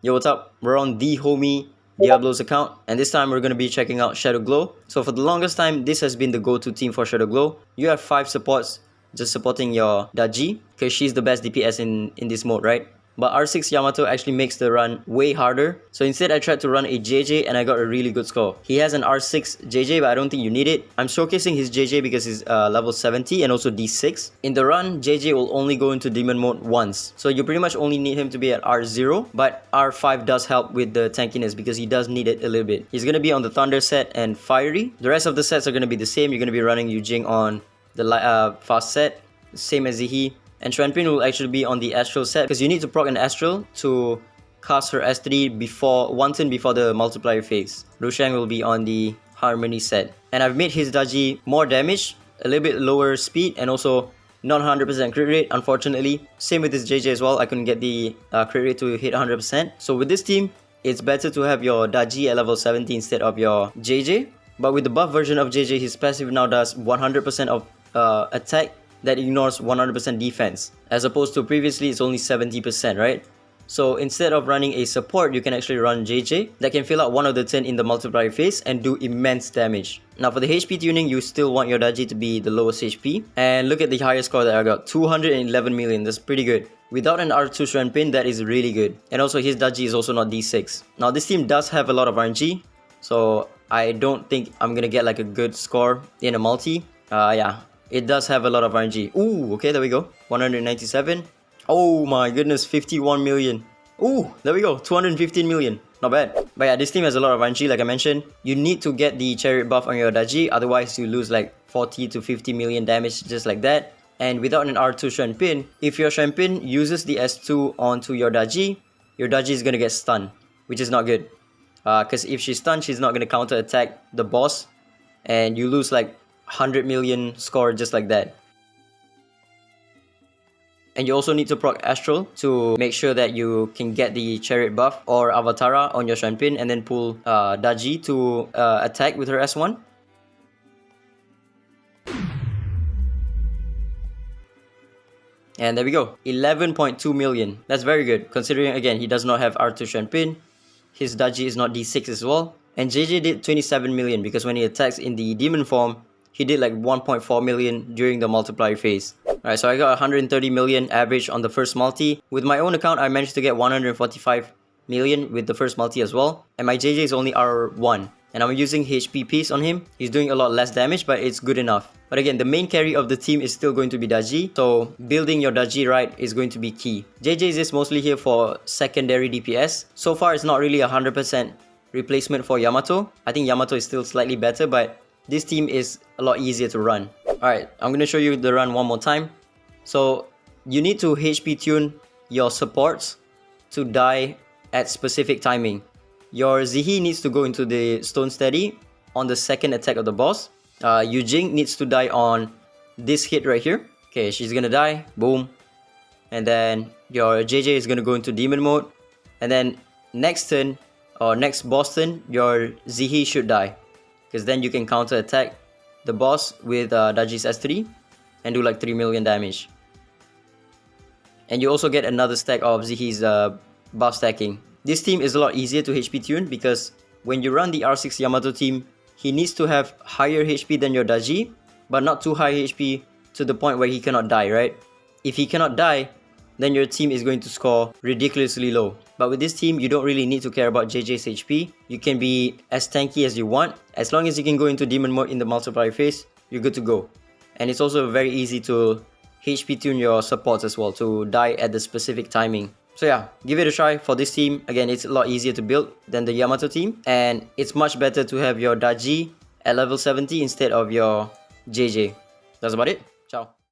Yo, what's up? We're on the homie Diablo's account, and this time we're going to be checking out Shadowglow. So for the longest time, this has been the go-to team for Shadowglow. You have 5 supports just supporting your Ggez, because she's the best DPS in this mode, right? But R6 Yamato actually makes the run way harder. So instead I tried to run a JJ and I got a really good score. He has an R6 JJ, but I don't think you need it. I'm showcasing his JJ because he's level 70 and also D6. In the run, JJ will only go into demon mode once. So you pretty much only need him to be at R0. But R5 does help with the tankiness because he does need it a little bit. He's going to be on the Thunder set and Fiery. The rest of the sets are going to be the same. You're going to be running Yujing on the fast set, same as Zihi. And Xuanpin will actually be on the Astral set because you need to proc an Astral to cast her S3 before 1 turn before the multiplier phase. Rushang will be on the Harmony set. And I've made his Ggez more damage, a little bit lower speed, and also not 100% crit rate, unfortunately. Same with his JJ as well, I couldn't get the crit rate to hit 100%. So with this team, it's better to have your Ggez at level 70 instead of your JJ. But with the buff version of JJ, his passive now does 100% of attack that ignores 100% defense, as opposed to previously it's only 70%, right? So instead of running a support, you can actually run JJ that can fill out 1 of the 10 in the multiplier phase and do immense damage. Now for the HP tuning, you still want your Ggez to be the lowest HP. And look at the highest score that I got, 211 million, that's pretty good. Without an R2 Xuanpin, that is really good. And also his Ggez is also not D6. Now this team does have a lot of RNG, so I don't think I'm gonna get like a good score in a multi. Yeah. It does have a lot of RNG. Ooh, okay, there we go. 197. Oh my goodness, 51 million. Ooh, there we go. 215 million. Not bad. But yeah, this team has a lot of RNG, like I mentioned. You need to get the Chariot buff on your Ggez, otherwise you lose like 40 to 50 million damage just like that. And without an R2 Xuanpin, if your Xuanpin uses the S2 onto your Ggez is gonna get stunned, which is not good. Because if she's stunned, she's not gonna counter attack the boss, and you lose like 100 million score just like that. And you also need to proc Astral to make sure that you can get the Chariot buff or Avatara on your Xuanpin and then pull Ggez to attack with her S1. And there we go, 11.2 million. That's very good, considering again he does not have R2 Xuanpin. His Ggez is not D6 as well. And JJ did 27 million because when he attacks in the demon form, he did like 1.4 million during the multiplier phase. Alright, so I got 130 million average on the first multi. With my own account, I managed to get 145 million with the first multi as well. And my JJ is only R1. And I'm using HP piece on him. He's doing a lot less damage, but it's good enough. But again, the main carry of the team is still going to be Ggez. So building your Ggez right is going to be key. JJ is mostly here for secondary DPS. So far, it's not really 100% replacement for Yamato. I think Yamato is still slightly better, but this team is a lot easier to run. Alright, I'm going to show you the run one more time. So you need to HP tune your supports to die at specific timing. Your Zihi needs to go into the Stone Steady on the second attack of the boss. Yujing needs to die on this hit right here. Okay, she's going to die. Boom. And then your JJ is going to go into Demon mode. And then next turn, or next boss turn, your Zihi should die, because then you can counter attack the boss with Ggez S3 and do like 3 million damage. And you also get another stack of Zihi's buff stacking. This team is a lot easier to HP tune because when you run the R6 Yamato team, he needs to have higher HP than your Ggez, but not too high HP to the point where he cannot die, right? If he cannot die, then your team is going to score ridiculously low. But with this team, you don't really need to care about JJ's HP. You can be as tanky as you want. As long as you can go into demon mode in the multiplier phase, you're good to go. And it's also very easy to HP tune your supports as well to die at the specific timing. So yeah, give it a try for this team. Again, it's a lot easier to build than the Yamato team. And it's much better to have your Ggez at level 70 instead of your JJ. That's about it. Ciao.